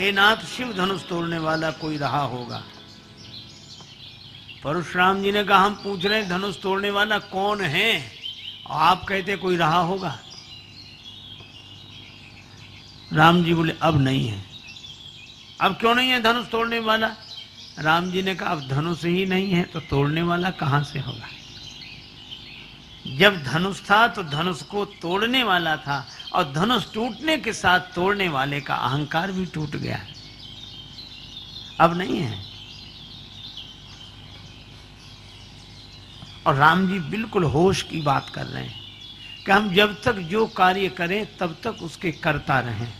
हे नाथ, शिव धनुष तोड़ने वाला कोई रहा होगा। परशुराम जी ने कहा, हम पूछ रहे हैं धनुष तोड़ने वाला कौन है, और आप कहते कोई रहा होगा। राम जी बोले, अब नहीं है। अब क्यों नहीं है धनुष तोड़ने वाला? राम जी ने कहा, अब धनुष ही नहीं है तो तोड़ने वाला कहां से होगा? जब धनुष था तो धनुष को तोड़ने वाला था, और धनुष टूटने के साथ तोड़ने वाले का अहंकार भी टूट गया। अब नहीं है। और राम जी बिल्कुल होश की बात कर रहे हैं कि हम जब तक जो कार्य करें तब तक उसके करता रहें,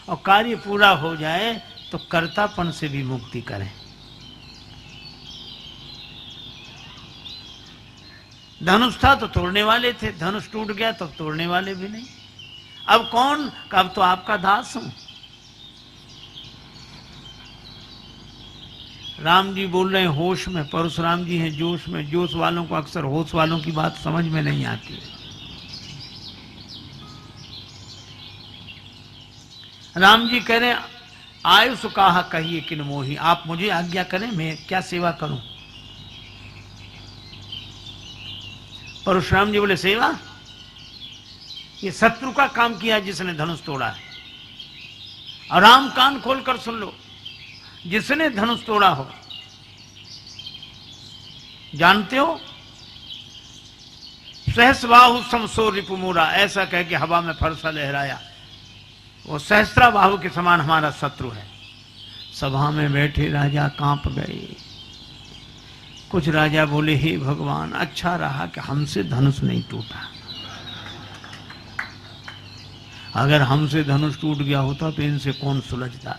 और कार्य पूरा हो जाए तो कर्तापन से भी मुक्ति करें। धनुष था तो तोड़ने वाले थे, धनुष टूट गया तो तोड़ने वाले भी नहीं। अब कौन? अब तो आपका दास हूं। राम जी बोल रहे हैं होश में, परशुराम जी हैं जोश में। जोश वालों को अक्सर होश वालों की बात समझ में नहीं आती। राम जी कह रहे, आयुष कहा कहिए किन मोही, आप मुझे आज्ञा करें, मैं क्या सेवा करूं? परशुराम जी बोले, सेवा? ये शत्रु का काम किया जिसने धनुष तोड़ा है। और राम कान खोलकर सुन लो, जिसने धनुष तोड़ा हो, जानते हो, सहस्रबाहु समसो रिपुमूरा, ऐसा कह के हवा में फरसा लहराया, वो सहस्त्राबाहु के समान हमारा शत्रु है। सभा में बैठे राजा कांप गए। कुछ राजा बोले, हे भगवान, अच्छा रहा कि हमसे धनुष नहीं टूटा। अगर हमसे धनुष टूट गया होता तो इनसे कौन सुलझता।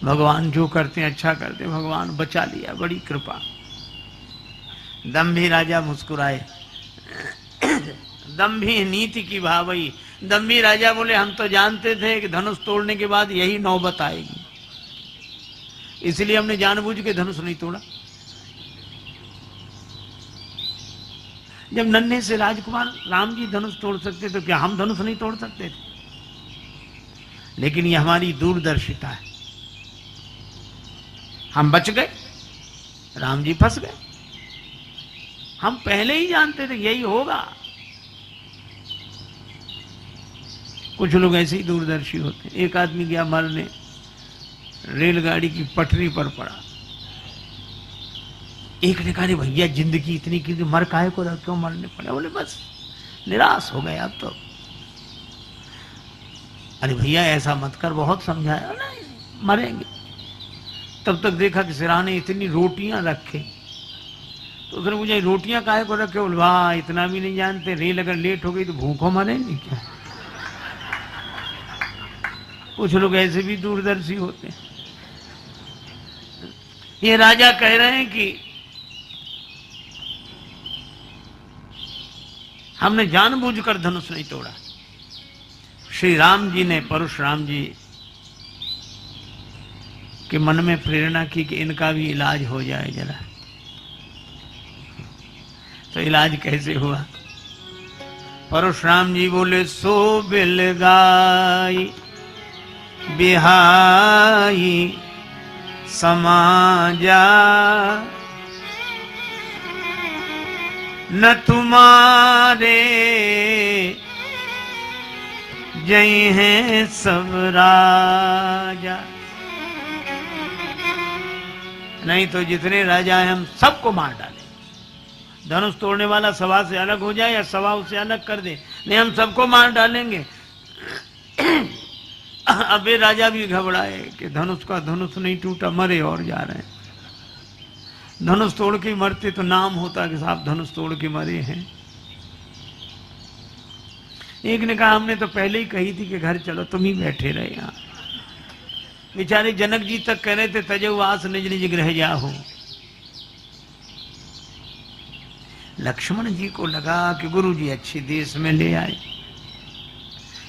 भगवान जो करते हैं अच्छा करते, भगवान बचा लिया, बड़ी कृपा। दंभी राजा मुस्कुराए। दंभी नीति की भावई। दंभी राजा बोले, हम तो जानते थे कि धनुष तोड़ने के बाद यही नौबत आएगी, इसलिए हमने जानबूझ के धनुष नहीं तोड़ा। जब नन्हे से राजकुमार राम जी धनुष तोड़ सकते तो क्या हम धनुष नहीं तोड़ सकते थे? लेकिन ये हमारी दूरदर्शिता है। हम बच गए, राम जी फंस गए। हम पहले ही जानते थे यही होगा। कुछ लोग ऐसे ही दूरदर्शी होते हैं। एक आदमी गया मरने, रेलगाड़ी की पटरी पर पड़ा। एक ने कहा, भैया जिंदगी इतनी की मर काहे को, क्यों मरने पड़े? बोले बस निराश हो गए अब तो। अरे भैया ऐसा मत कर, बहुत समझाया। नहीं मरेंगे। तब तक देखा कि सिराने इतनी रोटियां रखे, तो उसने पूछा, रोटियां काहे को रखे? बोले वाह, इतना भी नहीं जानते, रेल अगर लेट हो गई तो भूखों मरेंगे क्या? कुछ लोग ऐसे भी दूरदर्शी होते हैं। ये राजा कह रहे हैं कि हमने जानबूझकर धनुष नहीं तोड़ा। श्री राम जी ने परशुराम जी के मन में प्रेरणा की कि इनका भी इलाज हो जाए जरा। तो इलाज कैसे हुआ? परशुराम जी बोले, सो बिल गाई बिहाई समाजा, न तुम्हारे जय हैं सब राजा। नहीं तो जितने राजा हैं हम सबको मार डालें। धनुष तोड़ने वाला सभा से अलग हो जाए या सभा उसे अलग कर दे, नहीं हम सबको मार डालेंगे। अब ये राजा भी घबराए कि धनुष का धनुष नहीं टूटा, मरे और जा रहे हैं। धनुष तोड़ के मरते तो नाम होता कि साहब धनुष तोड़ के मरे हैं। एक ने कहा, हमने तो पहले ही कही थी कि घर चलो, तुम ही बैठे रहे यहाँ। बेचारे जनक जी तक कह रहे थे, तजवास निज निज गृह जाओ। लक्ष्मण जी को लगा कि गुरु जी अच्छे देश में ले आए,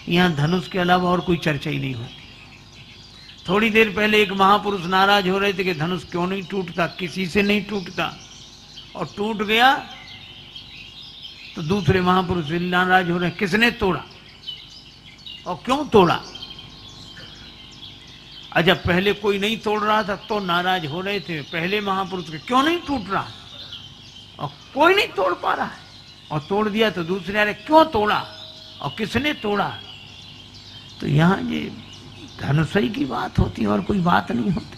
यहाँ धनुष के अलावा और कोई चर्चा ही नहीं होती। थोड़ी देर पहले एक महापुरुष नाराज हो रहे थे कि धनुष क्यों नहीं टूटता, किसी से नहीं टूटता, और टूट गया तो दूसरे महापुरुष नाराज हो रहे हैं, किसने तोड़ा और क्यों तोड़ा? अच्छा, पहले कोई नहीं तोड़ रहा था तो नाराज हो रहे थे, पहले महापुरुष के क्यों नहीं टूट रहा, और कोई नहीं तोड़ पा रहा है, और तोड़ दिया तो दूसरे अरे क्यों तोड़ा और किसने तोड़ा। तो यहाँ ये धनुषई की बात होती है और कोई बात नहीं होती।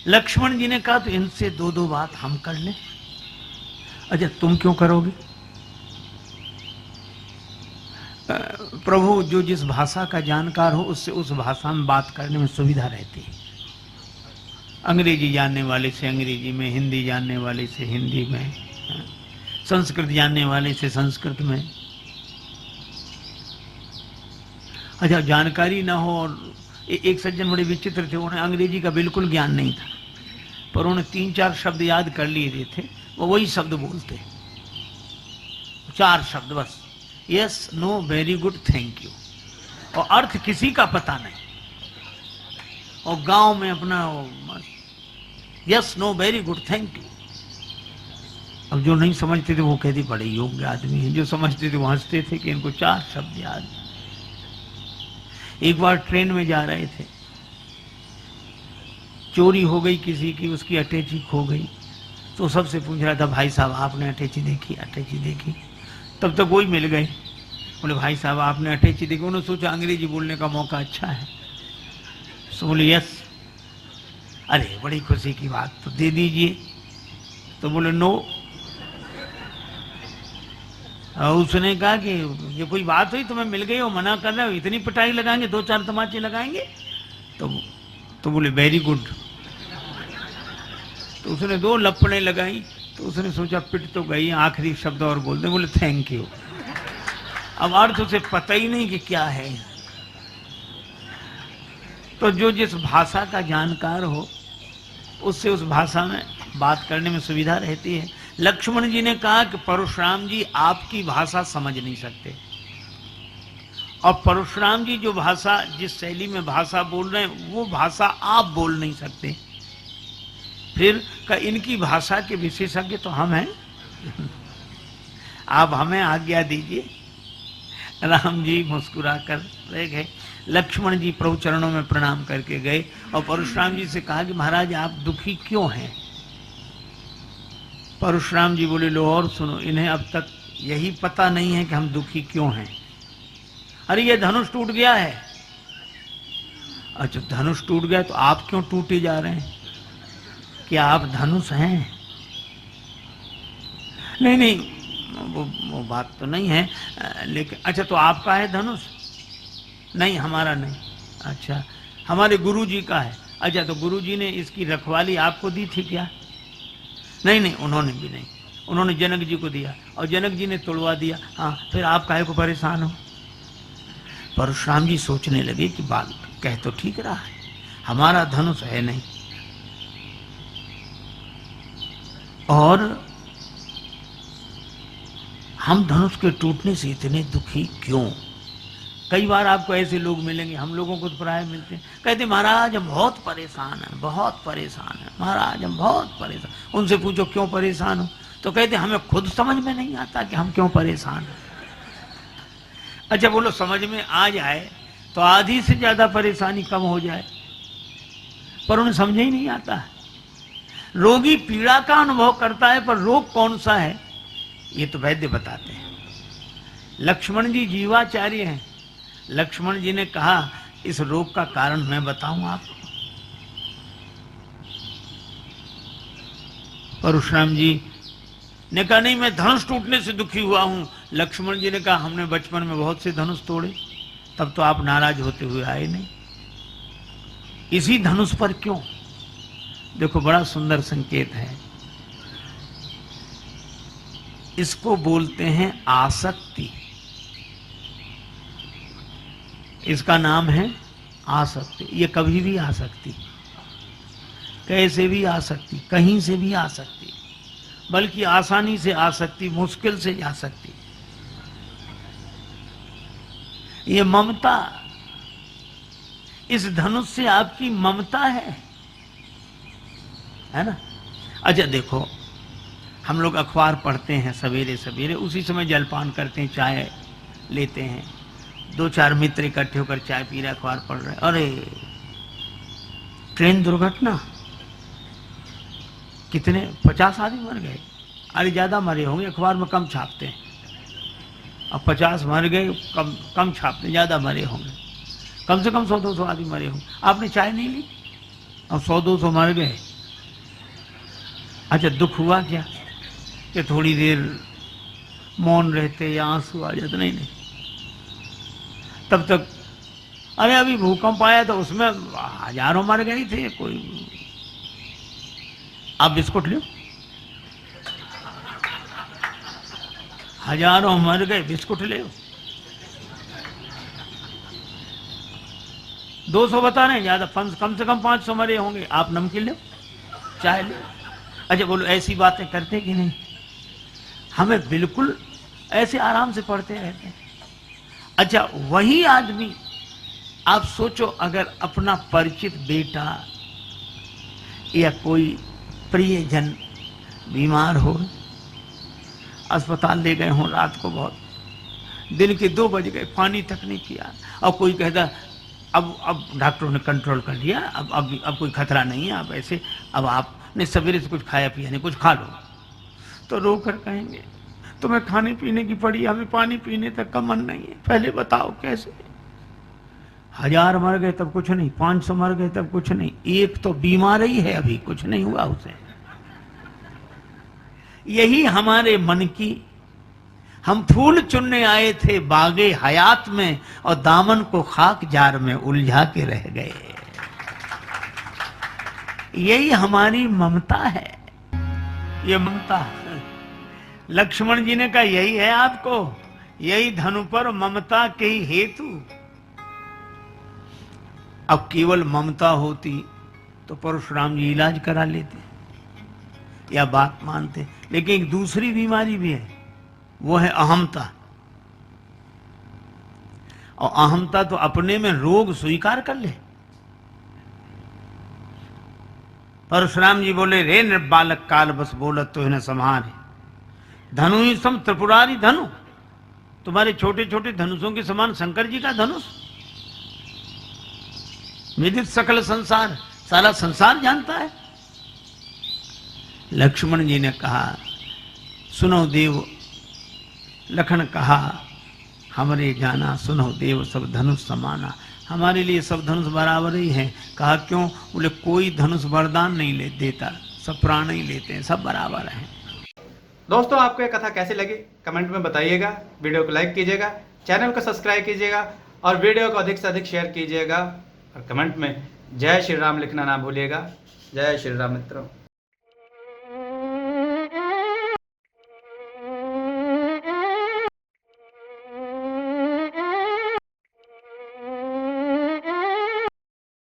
लक्ष्मण जी ने कहा तो इनसे दो दो बात हम कर लें। अच्छा, तुम क्यों करोगे? प्रभु जो जिस भाषा का जानकार हो उससे उस भाषा में बात करने में सुविधा रहती है। अंग्रेजी जानने वाले से अंग्रेजी में, हिंदी जानने वाले से हिंदी में, संस्कृत जानने वाले से संस्कृत में। अच्छा, जानकारी ना हो। और एक सज्जन बड़े विचित्र थे, उन्हें अंग्रेजी का बिल्कुल ज्ञान नहीं था, पर उन्हें 3-4 शब्द याद कर लिए थे, वो वही शब्द बोलते, 4 शब्द बस, yes, no, very good, thank you, और अर्थ किसी का पता नहीं। और गांव में अपना yes, no, very good, thank you. अब जो नहीं समझते थे वो कहते बड़े योग्य आदमी हैं, जो समझते थे वो हंसते थे कि इनको 4 शब्द याद। एक बार ट्रेन में जा रहे थे, चोरी हो गई किसी की, उसकी अटैची खो गई, तो सबसे पूछ रहा था, भाई साहब आपने अटैची देखी, अटैची देखी? तब तक वही मिल गए, बोले भाई साहब आपने अटैची देखी? उन्होंने सोचा अंग्रेजी बोलने का मौका अच्छा है, तो बोले यस। अरे बड़ी खुशी की बात, तो दे दीजिए। तो बोले नो। उसने कहा कि ये कोई बात हुई, तुम्हें मिल गई हो, मना कर रहे हो, इतनी पिटाई लगाएंगे, 2-4 तमाचे लगाएंगे? तो बोले वेरी गुड। तो उसने 2 लपड़े लगाई, तो उसने सोचा पिट तो गई, आखिरी शब्द और बोल दे, बोले थैंक यू। अब अर्थ उसे पता ही नहीं कि क्या है। तो जो जिस भाषा का जानकार हो उससे उस भाषा में बात करने में सुविधा रहती है। लक्ष्मण जी ने कहा कि परशुराम जी आपकी भाषा समझ नहीं सकते, और परशुराम जी जो भाषा, जिस शैली में भाषा बोल रहे हैं वो भाषा आप बोल नहीं सकते, फिर का इनकी भाषा के विशेषज्ञ तो हम हैं। आप हमें आज्ञा दीजिए। राम जी मुस्कुरा कर रह गए। लक्ष्मण जी प्रभु चरणों में प्रणाम करके गए और परशुराम जी से कहा कि महाराज आप दुखी क्यों हैं? परशुराम जी बोले लो और सुनो, इन्हें अब तक यही पता नहीं है कि हम दुखी क्यों हैं। अरे ये धनुष टूट गया है। अच्छा, धनुष टूट गया तो आप क्यों टूटे जा रहे हैं? क्या आप धनुष हैं? नहीं नहीं, वो बात तो नहीं है, लेकिन अच्छा तो आपका है धनुष? नहीं, हमारा नहीं। अच्छा, हमारे गुरुजी का है। अच्छा, तो गुरुजी ने इसकी रखवाली आपको दी थी क्या? नहीं नहीं, उन्होंने भी नहीं, उन्होंने जनक जी को दिया और जनक जी ने तोड़वा दिया। हाँ, फिर आप काहे को परेशान हो? परशुराम जी सोचने लगे कि बात कह तो ठीक रहा है, हमारा धनुष है नहीं, और हम धनुष के टूटने से इतने दुखी क्यों? कई बार आपको ऐसे लोग मिलेंगे, हम लोगों को तो प्राय मिलते हैं, कहते महाराज हम बहुत परेशान हैं, बहुत परेशान हैं महाराज, हम बहुत परेशान। उनसे पूछो क्यों परेशान हो, तो कहते हमें खुद समझ में नहीं आता कि हम क्यों परेशान हैं। अच्छा बोलो, समझ में आ जाए तो आधी से ज्यादा परेशानी कम हो जाए, पर उन्हें समझ ही नहीं आता। रोगी पीड़ा का अनुभव करता है, पर रोग कौन सा है ये तो वैद्य बताते हैं। लक्ष्मण जी जीवाचार्य हैं। लक्ष्मण जी ने कहा इस रोग का कारण मैं बताऊं आपको। परशुराम जी ने कहा नहीं, मैं धनुष टूटने से दुखी हुआ हूं। लक्ष्मण जी ने कहा हमने बचपन में बहुत से धनुष तोड़े, तब तो आप नाराज होते हुए आए नहीं, इसी धनुष पर क्यों? देखो बड़ा सुंदर संकेत है, इसको बोलते हैं आसक्ति। इसका नाम है आसक्ति। ये कभी भी आ सकती, कैसे भी आ सकती, कहीं से भी आ सकती, बल्कि आसानी से आ सकती, मुश्किल से जा सकती। ये ममता, इस धनुष से आपकी ममता है ना? अच्छा देखो, हम लोग अखबार पढ़ते हैं सवेरे सवेरे, उसी समय जलपान करते हैं, चाय लेते हैं, 2-4 मित्र इकट्ठे होकर चाय पी रहे, अखबार पढ़ रहे, अरे ट्रेन दुर्घटना, कितने 50 आदमी मर गए। अरे ज्यादा मरे होंगे, अखबार में कम छापते हैं। अब 50 मर गए, कम छापते, ज्यादा मरे होंगे, कम से कम 100-200 आदमी मरे होंगे। आपने चाय नहीं ली, अब 100-200 मर गए। अच्छा, दुख हुआ क्या कि थोड़ी देर मौन रहते या आंसू आ जाते? नहीं, तब तक अरे अभी भूकंप आया तो उसमें हजारों मर गए थे। कोई, आप बिस्कुट लो, हजारों मर गए, बिस्कुट ले। 200 बता रहे हैं, ज्यादा कम से कम 500 मरे होंगे, आप नमकीन लो, चाय लो। अच्छा बोलो, ऐसी बातें करते कि नहीं? हमें बिल्कुल ऐसे आराम से पढ़ते रहते हैं। अच्छा, वही आदमी, आप सोचो, अगर अपना परिचित बेटा या कोई प्रियजन बीमार हो, अस्पताल ले गए हों, रात को बहुत, दिन के 2 बज गए, पानी तक नहीं पिया, और कोई कहता अब डॉक्टरों ने कंट्रोल कर लिया, अब कोई खतरा नहीं है, अब ऐसे, अब आपने सवेरे से कुछ खाया पिया नहीं, कुछ खा लो, तो रो कर कहेंगे तुम्हें खाने पीने की पड़ी, हमें पानी पीने तक का मन नहीं है। पहले बताओ कैसे? 1000 मर गए तब कुछ नहीं, 500 मर गए तब कुछ नहीं, एक तो बीमार ही है, अभी कुछ नहीं हुआ उसे। यही हमारे मन की, हम फूल चुनने आए थे बागे हयात में, और दामन को खाक जार में उलझा के रह गए। यही हमारी ममता है, ये ममता। लक्ष्मण जी ने कहा यही है आपको, यही धनु पर ममता के ही हेतु। अब केवल ममता होती तो परशुराम जी इलाज करा लेते या बात मानते, लेकिन एक दूसरी बीमारी भी है, वो है अहमता। और अहमता तो अपने में रोग स्वीकार कर ले। परशुराम जी बोले, रे निर्बालक काल बस बोलत तो न संहारे, धनु ही सम त्रिपुरारी धनु, तुम्हारे छोटे छोटे धनुषों के समान शंकर जी का धनुष, विदित सकल संसार, सारा संसार जानता है। लक्ष्मण जी ने कहा, सुनो देव, लखन कहा हमरे जाना, सुनो देव सब धनुष समाना, हमारे लिए सब धनुष बराबर ही हैं। कहा क्यों? बोले कोई धनुष वरदान नहीं ले देता, सब प्राण ही लेते हैं, सब बराबर हैं। दोस्तों, आपको ये कथा कैसी लगी कमेंट में बताइएगा, वीडियो को लाइक कीजिएगा, चैनल को सब्सक्राइब कीजिएगा और वीडियो को अधिक से अधिक शेयर कीजिएगा, और कमेंट में जय श्री राम लिखना ना भूलिएगा। जय श्री राम मित्रों।